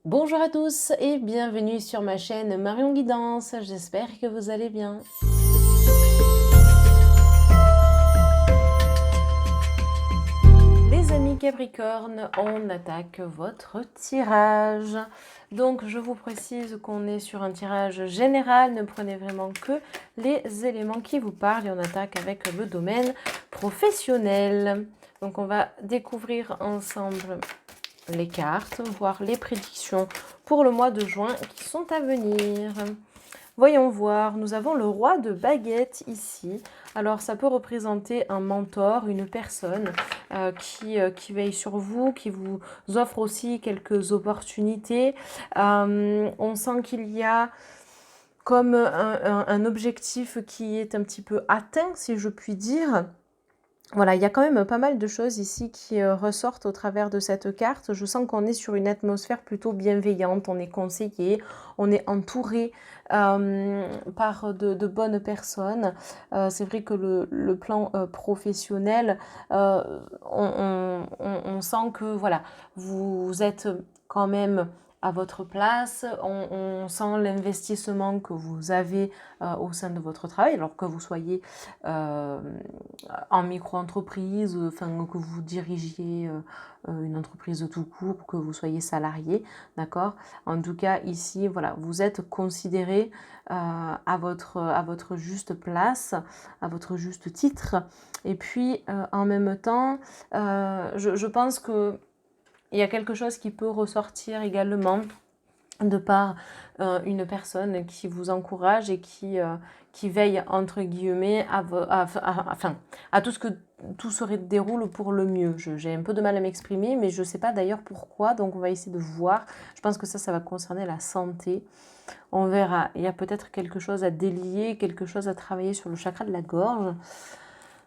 Bonjour à tous et bienvenue sur ma chaîne Marion Guidance, j'espère que vous allez bien. Les amis Capricorne, on attaque votre tirage. Donc je vous précise qu'on est sur un tirage général, ne prenez vraiment que les éléments qui vous parlent et on attaque avec le domaine professionnel. Donc on va découvrir ensemble les cartes, voir les prédictions pour le mois de juin qui sont à venir. Voyons voir, nous avons le roi de baguette ici. Alors ça peut représenter un mentor, une personne qui veille sur vous, qui vous offre aussi quelques opportunités. On sent qu'il y a comme un objectif qui est un petit peu atteint, si je puis dire. Voilà, il y a quand même pas mal de choses ici qui ressortent au travers de cette carte. Je sens qu'on est sur une atmosphère plutôt bienveillante, on est conseillé, on est entouré par de bonnes personnes. C'est vrai que le plan professionnel, on sent que voilà, vous êtes quand même à votre place, on sent l'investissement que vous avez au sein de votre travail, alors que vous soyez en micro-entreprise, enfin que vous dirigiez une entreprise tout court, que vous soyez salarié, d'accord. En tout cas, ici, voilà, vous êtes considéré à votre juste place, à votre juste titre. Et puis, en même temps, je pense que il y a quelque chose qui peut ressortir également de par une personne qui vous encourage et qui veille, entre guillemets, à tout ce que tout se déroule pour le mieux. J'ai un peu de mal à m'exprimer, mais je ne sais pas d'ailleurs pourquoi, donc on va essayer de voir. Je pense que ça va concerner la santé. On verra. Il y a peut-être quelque chose à délier, quelque chose à travailler sur le chakra de la gorge.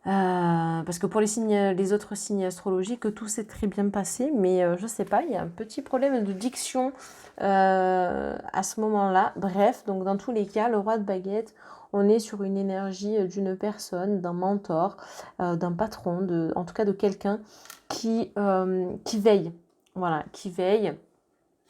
Parce que pour les autres signes astrologiques, tout s'est très bien passé, mais je sais pas, il y a un petit problème de diction à ce moment-là. Bref, donc dans tous les cas, le roi de baguette, on est sur une énergie d'une personne, d'un mentor, d'un patron, en tout cas de quelqu'un qui veille. Voilà, qui veille.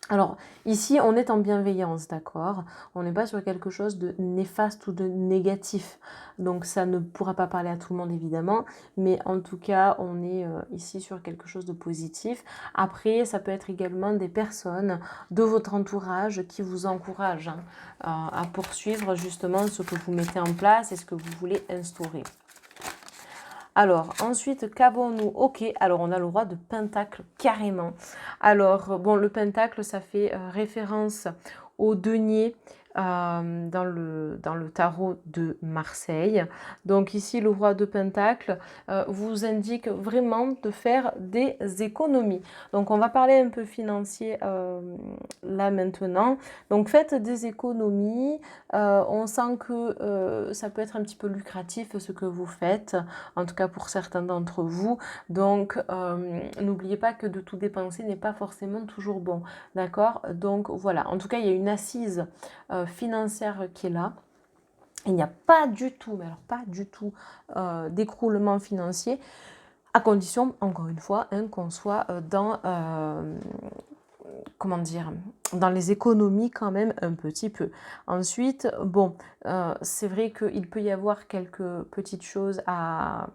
Alors, ici, on est en bienveillance, d'accord? On n'est pas sur quelque chose de néfaste ou de négatif. Donc, ça ne pourra pas parler à tout le monde, évidemment. Mais en tout cas, on est ici sur quelque chose de positif. Après, ça peut être également des personnes de votre entourage qui vous encouragent à poursuivre justement ce que vous mettez en place et ce que vous voulez instaurer. Alors, ensuite, qu'avons-nous? Ok, alors on a le roi de Pentacle, carrément. Alors, bon, le Pentacle, ça fait référence au denier dans le tarot de Marseille. Donc ici, le roi de Pentacle vous indique vraiment de faire des économies. Donc on va parler un peu financier là maintenant. Donc faites des économies. On sent que ça peut être un petit peu lucratif ce que vous faites, en tout cas pour certains d'entre vous. Donc n'oubliez pas que de tout dépenser n'est pas forcément toujours bon. D'accord? Donc voilà, en tout cas il y a une assise financière qui est là. Il n'y a pas du tout, mais alors pas du tout d'écroulement financier, à condition, encore une fois, qu'on soit dans, comment dire, dans les économies quand même un petit peu. Ensuite, bon, c'est vrai qu'il peut y avoir quelques petites choses à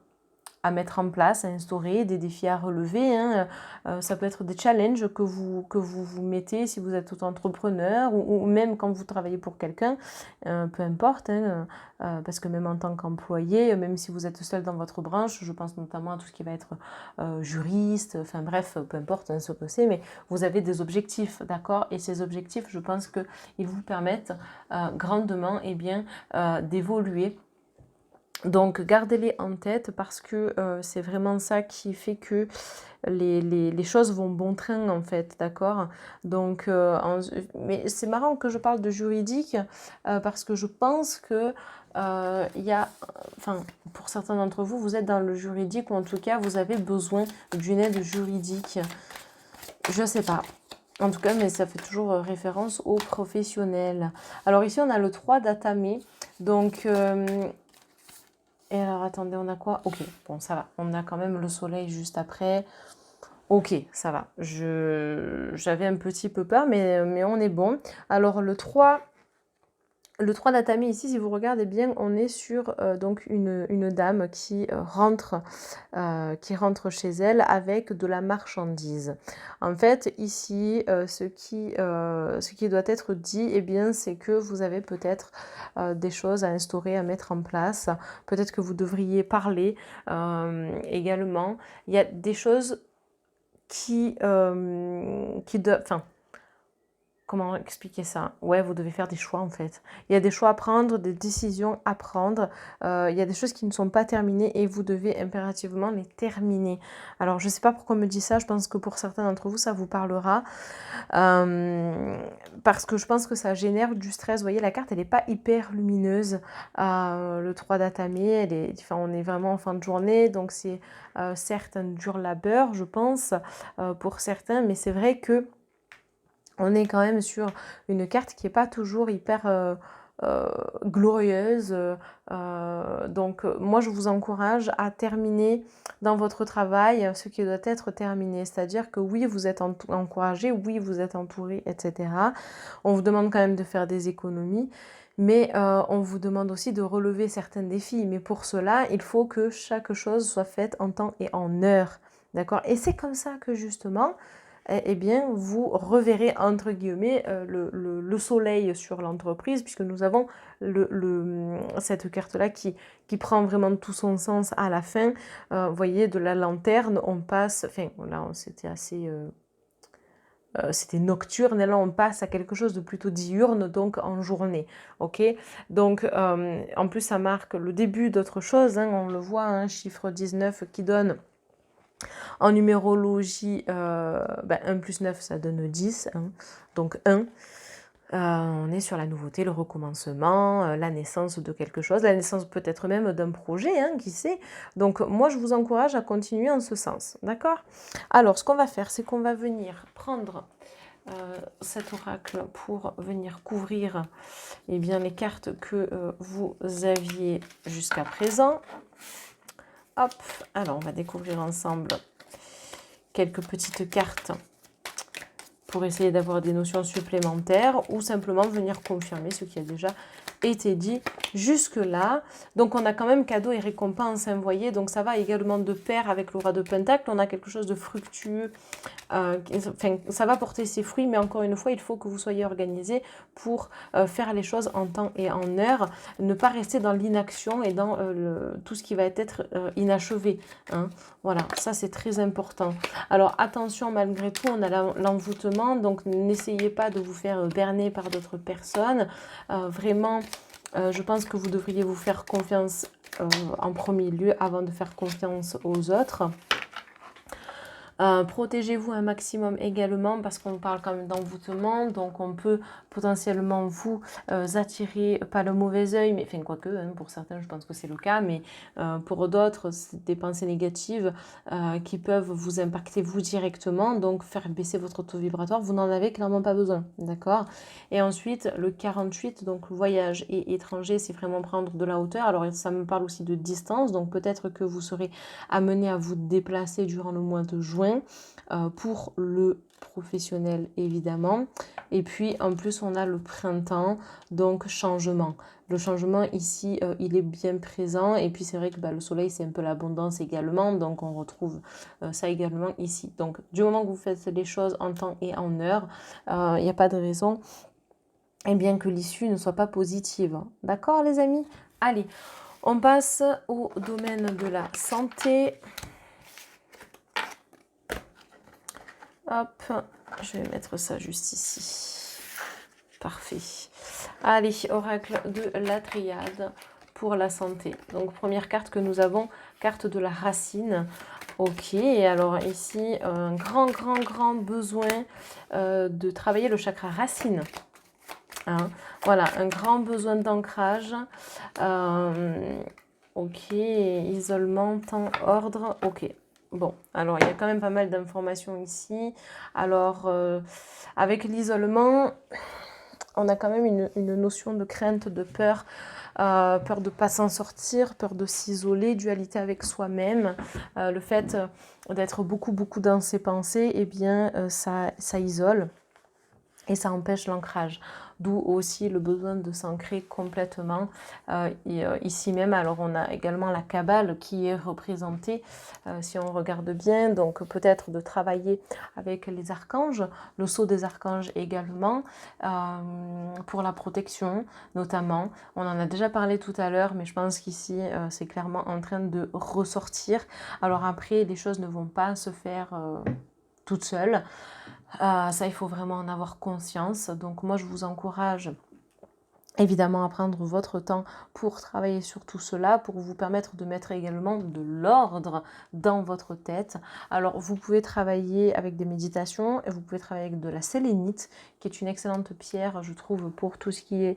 mettre en place, à instaurer, des défis à relever. Hein. Ça peut être des challenges que vous mettez si vous êtes auto-entrepreneur ou même quand vous travaillez pour quelqu'un, peu importe. Hein, parce que même en tant qu'employé, même si vous êtes seul dans votre branche, je pense notamment à tout ce qui va être juriste, enfin bref, peu importe hein, ce que c'est, mais vous avez des objectifs, d'accord? Et ces objectifs, je pense qu'ils vous permettent grandement eh bien, d'évoluer. Donc gardez-les en tête parce que c'est vraiment ça qui fait que les choses vont bon train en fait, d'accord? Donc, mais c'est marrant que je parle de juridique parce que je pense que il y a, enfin, pour certains d'entre vous, vous êtes dans le juridique ou en tout cas vous avez besoin d'une aide juridique. Je sais pas. En tout cas, mais ça fait toujours référence aux professionnels. Alors ici, on a le 3 d'Atame. Donc, et alors, attendez, on a quoi? Ok, bon, ça va. On a quand même le soleil juste après. Ok, ça va. J'avais un petit peu peur, mais on est bon. Alors le 3 d'Atami ici, si vous regardez bien, on est sur donc une dame qui rentre chez elle avec de la marchandise. En fait, ici, ce qui doit être dit, eh bien, c'est que vous avez peut-être des choses à instaurer, à mettre en place. Peut-être que vous devriez parler également. Il y a des choses qui doivent... Enfin, comment expliquer ça? Ouais, vous devez faire des choix en fait. Il y a des choix à prendre, des décisions à prendre. Il y a des choses qui ne sont pas terminées et vous devez impérativement les terminer. Alors, je ne sais pas pourquoi on me dit ça. Je pense que pour certains d'entre vous, ça vous parlera. Parce que je pense que ça génère du stress. Vous voyez, la carte, elle n'est pas hyper lumineuse. Le 3 d'Atami, enfin, on est vraiment en fin de journée. Donc, c'est certes un dur labeur, je pense, pour certains. Mais c'est vrai que on est quand même sur une carte qui n'est pas toujours hyper glorieuse. Donc, moi, je vous encourage à terminer dans votre travail ce qui doit être terminé. C'est-à-dire que oui, vous êtes encouragé, oui, vous êtes entouré, etc. On vous demande quand même de faire des économies. Mais on vous demande aussi de relever certains défis. Mais pour cela, il faut que chaque chose soit faite en temps et en heure. D'accord? Et c'est comme ça que justement, eh bien, vous reverrez, entre guillemets, le soleil sur l'entreprise, puisque nous avons cette carte-là qui prend vraiment tout son sens à la fin. Vous voyez, de la lanterne, on passe... Enfin, là, c'était assez... c'était nocturne, et là on passe à quelque chose de plutôt diurne, donc en journée, ok. Donc en plus ça marque le début d'autre chose, hein, on le voit, un chiffre 19 qui donne en numérologie 1 plus 9 ça donne 10, hein, donc 1. On est sur la nouveauté, le recommencement, la naissance de quelque chose, la naissance peut-être même d'un projet, hein, qui sait. Donc moi je vous encourage à continuer en ce sens, d'accord? Alors ce qu'on va faire, c'est qu'on va venir prendre cet oracle pour venir couvrir eh bien, les cartes que vous aviez jusqu'à présent. Hop, alors on va découvrir ensemble quelques petites cartes pour essayer d'avoir des notions supplémentaires ou simplement venir confirmer ce qui a déjà été dit jusque-là. Donc on a quand même cadeau et récompense, hein, vous voyez, donc ça va également de pair avec le roi de Pentacle, on a quelque chose de fructueux, enfin, ça va porter ses fruits, mais encore une fois, il faut que vous soyez organisé pour faire les choses en temps et en heure, ne pas rester dans l'inaction et dans tout ce qui va être inachevé, hein. Voilà, ça c'est très important. Alors attention, malgré tout, on a l'envoûtement, donc n'essayez pas de vous faire berner par d'autres personnes. Vraiment, je pense que vous devriez vous faire confiance en premier lieu avant de faire confiance aux autres. Protégez-vous un maximum également parce qu'on parle quand même d'envoûtement, donc on peut potentiellement vous attirer, pas le mauvais œil, mais enfin quoique, hein, pour certains je pense que c'est le cas, mais pour d'autres c'est des pensées négatives qui peuvent vous impacter vous directement, donc faire baisser votre taux vibratoire, vous n'en avez clairement pas besoin, d'accord? Et ensuite le 48, donc voyage et étranger, c'est vraiment prendre de la hauteur, alors ça me parle aussi de distance, donc peut-être que vous serez amené à vous déplacer durant le mois de juin, pour le professionnel évidemment. Et puis en plus on a le printemps, donc changement. Le changement ici il est bien présent, et puis c'est vrai que le soleil c'est un peu l'abondance également, donc on retrouve ça également ici. Donc du moment que vous faites les choses en temps et en heure, il n'y a pas de raison et bien que l'issue ne soit pas positive. D'accord les amis? Allez, on passe au domaine de la santé. Hop, je vais mettre ça juste ici. Parfait. Allez, oracle de la triade pour la santé. Donc, première carte que nous avons, carte de la racine. Ok, alors ici, un grand besoin de travailler le chakra racine. Hein, voilà, un grand besoin d'ancrage. Ok, isolement, temps, ordre. Ok. Bon, alors il y a quand même pas mal d'informations ici. Alors, avec l'isolement, on a quand même une notion de crainte, de peur, peur de ne pas s'en sortir, peur de s'isoler, dualité avec soi-même, le fait d'être beaucoup dans ses pensées, eh bien ça isole et ça empêche l'ancrage. D'où aussi le besoin de s'ancrer complètement. Ici même, alors on a également la Kabbale qui est représentée, si on regarde bien, donc peut-être de travailler avec les archanges, le sceau des archanges également, pour la protection notamment. On en a déjà parlé tout à l'heure, mais je pense qu'ici c'est clairement en train de ressortir. Alors après, les choses ne vont pas se faire toutes seules. Ça, il faut vraiment en avoir conscience. Donc moi, je vous encourage évidemment à prendre votre temps pour travailler sur tout cela, pour vous permettre de mettre également de l'ordre dans votre tête. Alors, vous pouvez travailler avec des méditations et vous pouvez travailler avec de la sélénite, qui est une excellente pierre, je trouve, pour tout ce qui est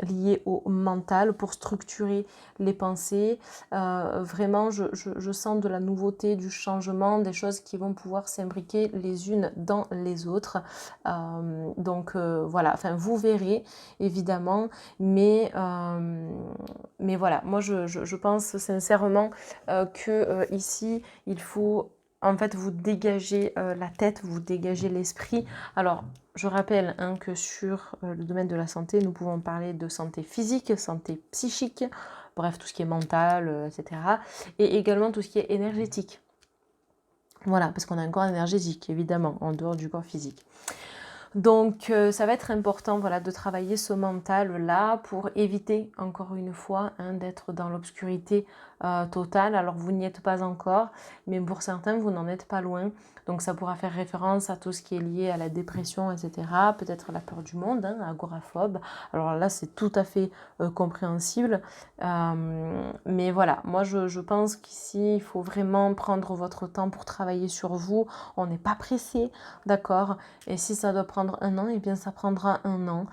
lié au mental, pour structurer les pensées. Vraiment, je sens de la nouveauté, du changement, des choses qui vont pouvoir s'imbriquer les unes dans les autres. Voilà, enfin, vous verrez, évidemment, mais voilà, moi je pense sincèrement que ici il faut en fait vous dégager la tête, vous dégager l'esprit. Alors je rappelle que sur le domaine de la santé, nous pouvons parler de santé physique, santé psychique, bref, tout ce qui est mental, etc. Et également tout ce qui est énergétique. Voilà, parce qu'on a un corps énergétique, évidemment, en dehors du corps physique. Donc ça va être important, voilà, de travailler ce mental-là pour éviter, encore une fois, d'être dans l'obscurité totale. Alors vous n'y êtes pas encore, mais pour certains, vous n'en êtes pas loin. Donc ça pourra faire référence à tout ce qui est lié à la dépression, etc. Peut-être la peur du monde, agoraphobe. Alors là, c'est tout à fait compréhensible. Mais voilà, moi je pense qu'ici, il faut vraiment prendre votre temps pour travailler sur vous. On n'est pas pressé, d'accord? Et si ça doit prendre 1 an, eh bien ça prendra 1 an.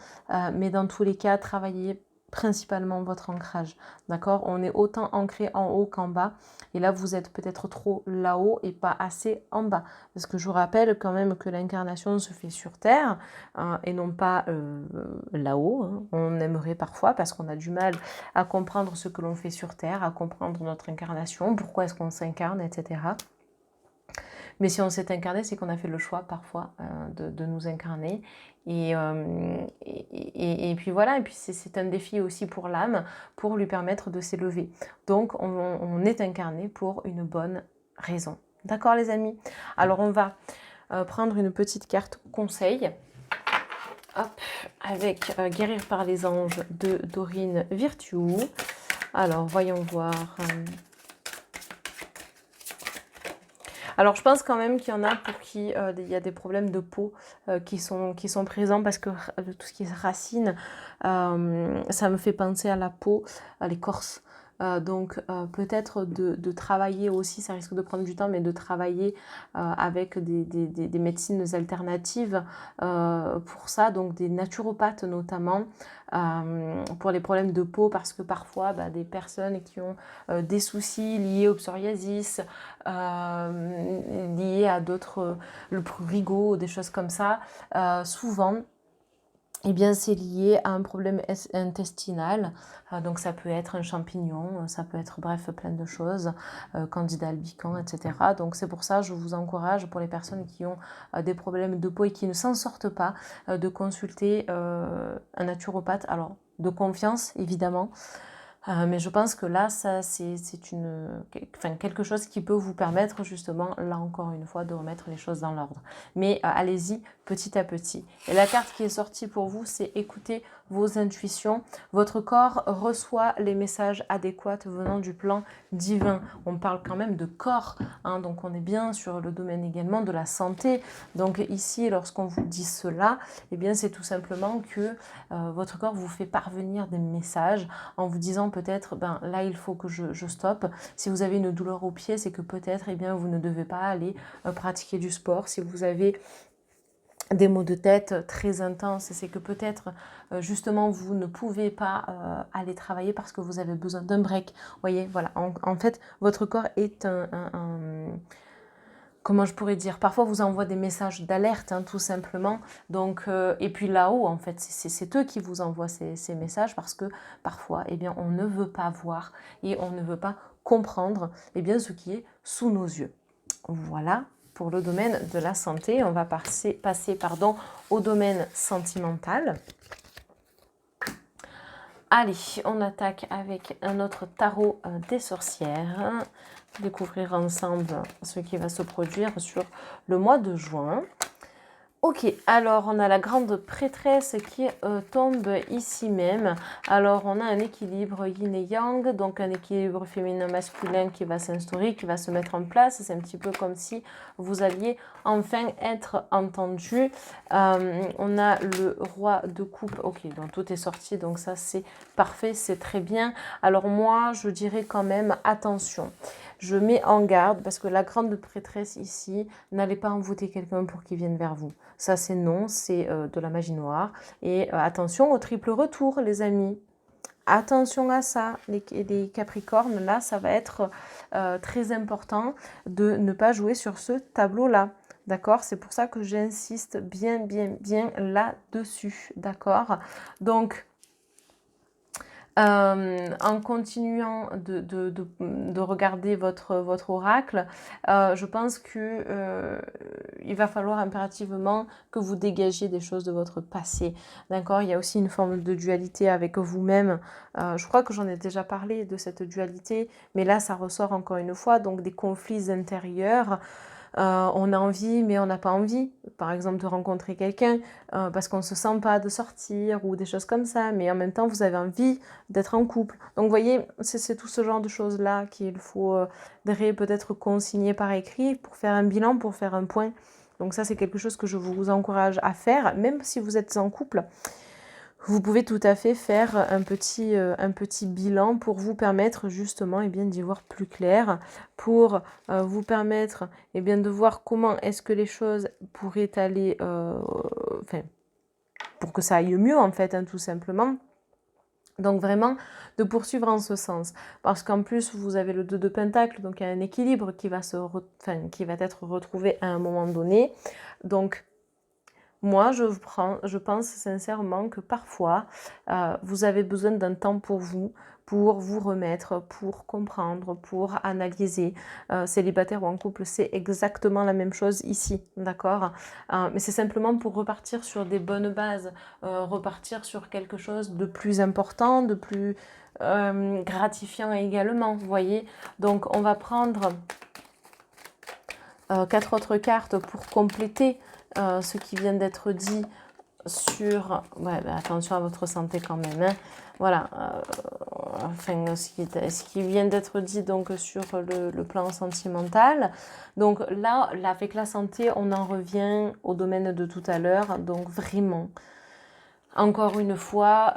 Mais dans tous les cas, travaillez principalement votre ancrage, d'accord? On est autant ancré en haut qu'en bas. Et là, vous êtes peut-être trop là-haut et pas assez en bas. Parce que je vous rappelle quand même que l'incarnation se fait sur Terre et non pas là-haut. On aimerait parfois, parce qu'on a du mal à comprendre ce que l'on fait sur Terre, à comprendre notre incarnation, pourquoi est-ce qu'on s'incarne, etc. Mais si on s'est incarné, c'est qu'on a fait le choix parfois de nous incarner. Et puis voilà, et puis c'est un défi aussi pour l'âme, pour lui permettre de s'élever. Donc on est incarné pour une bonne raison. D'accord les amis? Alors on va prendre une petite carte conseil. Hop, avec Guérir par les anges de Dorine Virtue. Alors voyons voir... Alors, je pense quand même qu'il y en a pour qui il y a des problèmes de peau qui sont présents parce que tout ce qui est racines, ça me fait penser à la peau, à l'écorce. Donc peut-être de travailler aussi, ça risque de prendre du temps, mais de travailler avec des médecines alternatives pour ça, donc des naturopathes notamment, pour les problèmes de peau, parce que parfois des personnes qui ont des soucis liés au psoriasis, liés à d'autres, le prurigo, des choses comme ça, souvent eh bien, c'est lié à un problème intestinal, donc ça peut être un champignon, ça peut être bref plein de choses, candida albicans, etc. Donc c'est pour ça que je vous encourage, pour les personnes qui ont des problèmes de peau et qui ne s'en sortent pas, de consulter un naturopathe, alors de confiance évidemment, mais je pense que là, ça c'est quelque chose qui peut vous permettre justement, là encore une fois, de remettre les choses dans l'ordre. Mais allez-y petit à petit. Et la carte qui est sortie pour vous, c'est écouter vos intuitions. Votre corps reçoit les messages adéquats venant du plan divin. On parle quand même de corps, donc on est bien sur le domaine également de la santé. Donc ici, lorsqu'on vous dit cela, eh bien c'est tout simplement que votre corps vous fait parvenir des messages en vous disant peut-être, là il faut que je stoppe. Si vous avez une douleur au pied, c'est que peut-être vous ne devez pas aller pratiquer du sport. Si vous avez des maux de tête très intenses, c'est que peut-être justement vous ne pouvez pas aller travailler parce que vous avez besoin d'un break. Vous voyez, voilà, en fait votre corps est comment je pourrais dire, parfois vous envoie des messages d'alerte, hein, tout simplement. Donc, et puis là-haut, en fait, c'est eux qui vous envoient ces messages parce que parfois, eh bien, on ne veut pas voir et on ne veut pas comprendre, eh bien, ce qui est sous nos yeux. Voilà pour le domaine de la santé. On va passer au domaine sentimental. Allez, on attaque avec un autre tarot des sorcières. Découvrir ensemble ce qui va se produire sur le mois de juin. Ok, alors on a la grande prêtresse qui tombe ici même. Alors on a un équilibre yin et yang, donc un équilibre féminin-masculin qui va s'instaurer, qui va se mettre en place. C'est un petit peu comme si vous alliez enfin être entendu. On a le roi de coupe, ok, donc tout est sorti, donc ça c'est parfait, c'est très bien. Alors moi je dirais quand même attention. Je mets en garde parce que la grande prêtresse ici, n'allez pas envoûter quelqu'un pour qu'il vienne vers vous. Ça, c'est non, c'est de la magie noire. Et attention au triple retour, les amis. Attention à ça, les Capricornes, là, ça va être très important de ne pas jouer sur ce tableau-là. D'accord? C'est pour ça que j'insiste bien, bien, bien là-dessus. D'accord? Donc, en continuant de regarder votre oracle, je pense que il va falloir impérativement que vous dégagiez des choses de votre passé. D'accord? Il y a aussi une forme de dualité avec vous-même. Je crois que j'en ai déjà parlé de cette dualité, mais là, ça ressort encore une fois. Donc, des conflits intérieurs. On a envie, mais on n'a pas envie, par exemple, de rencontrer quelqu'un parce qu'on ne se sent pas de sortir ou des choses comme ça, mais en même temps, vous avez envie d'être en couple. Donc, vous voyez, c'est tout ce genre de choses-là qu'il faudrait peut-être consigner par écrit pour faire un bilan, pour faire un point. Donc ça, c'est quelque chose que je vous encourage à faire, même si vous êtes en couple. Vous pouvez tout à fait faire un petit bilan pour vous permettre justement d'y voir plus clair, pour vous permettre de voir comment est-ce que les choses pourraient aller, pour que ça aille mieux en fait, hein, tout simplement. Donc vraiment de poursuivre en ce sens. Parce qu'en plus, vous avez le 2 de Pentacle, donc il y a un équilibre qui va être retrouvé à un moment donné. Donc, moi, je pense sincèrement que parfois, vous avez besoin d'un temps pour vous remettre, pour comprendre, pour analyser. Célibataire ou en couple, c'est exactement la même chose ici, d'accord? Mais c'est simplement pour repartir sur des bonnes bases, repartir sur quelque chose de plus important, de plus gratifiant également, vous voyez? Donc, on va prendre 4 autres cartes pour compléter ce qui vient d'être dit sur... Ouais, attention à votre santé quand même. Hein. Voilà. Ce qui vient d'être dit donc sur le plan sentimental. Donc là, avec la santé, on en revient au domaine de tout à l'heure. Donc vraiment... Encore une fois,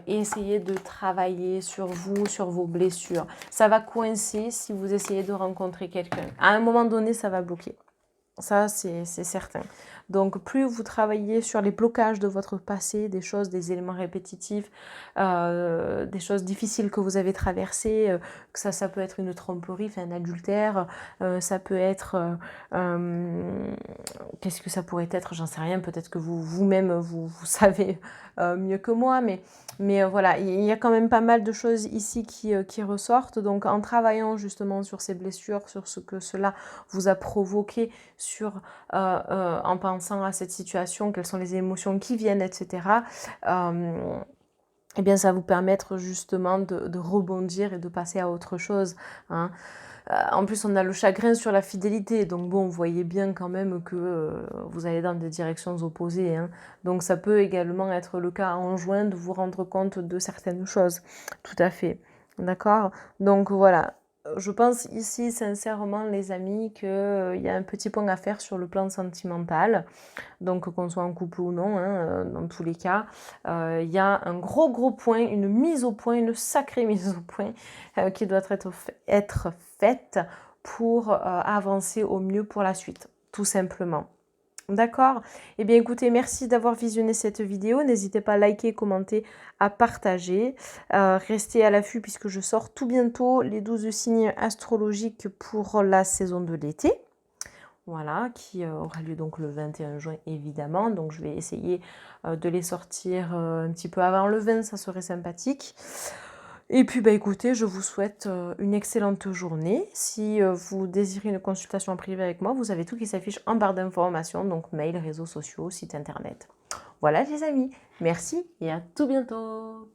essayez de travailler sur vous, sur vos blessures. Ça va coincer si vous essayez de rencontrer quelqu'un. À un moment donné, ça va bloquer. Ça, c'est certain. Donc, plus vous travaillez sur les blocages de votre passé, des choses, des éléments répétitifs, des choses difficiles que vous avez traversées, que ça peut être une tromperie, un adultère, ça peut être... qu'est-ce que ça pourrait être? J'en sais rien. Peut-être que vous-même, vous savez mieux que moi, mais voilà, il y a quand même pas mal de choses ici qui ressortent. Donc, en travaillant justement sur ces blessures, sur ce que cela vous a provoqué, en pensant à cette situation, quelles sont les émotions qui viennent, etc. Eh bien, ça va vous permettre justement de rebondir et de passer à autre chose. Hein. En plus, on a le chagrin sur la fidélité. Donc bon, vous voyez bien quand même que vous allez dans des directions opposées. Hein. Donc ça peut également être le cas en juin de vous rendre compte de certaines choses. Tout à fait. D'accord? Donc voilà. Je pense ici, sincèrement, les amis, qu'il y a un petit point à faire sur le plan sentimental. Donc qu'on soit en couple ou non, hein, dans tous les cas. Il y a un gros point, une mise au point, une sacrée mise au point qui doit être faite pour avancer au mieux pour la suite, tout simplement. D'accord? Eh bien écoutez, merci d'avoir visionné cette vidéo. N'hésitez pas à liker, commenter, à partager. Restez à l'affût puisque je sors tout bientôt les 12 signes astrologiques pour la saison de l'été. voilà, qui aura lieu donc le 21 juin évidemment. Donc je vais essayer de les sortir un petit peu avant le 20, ça serait sympathique. Et puis bah écoutez, je vous souhaite une excellente journée. Si vous désirez une consultation en privé avec moi, vous avez tout qui s'affiche en barre d'informations, donc mail, réseaux sociaux, site internet. Voilà les amis, merci et à tout bientôt.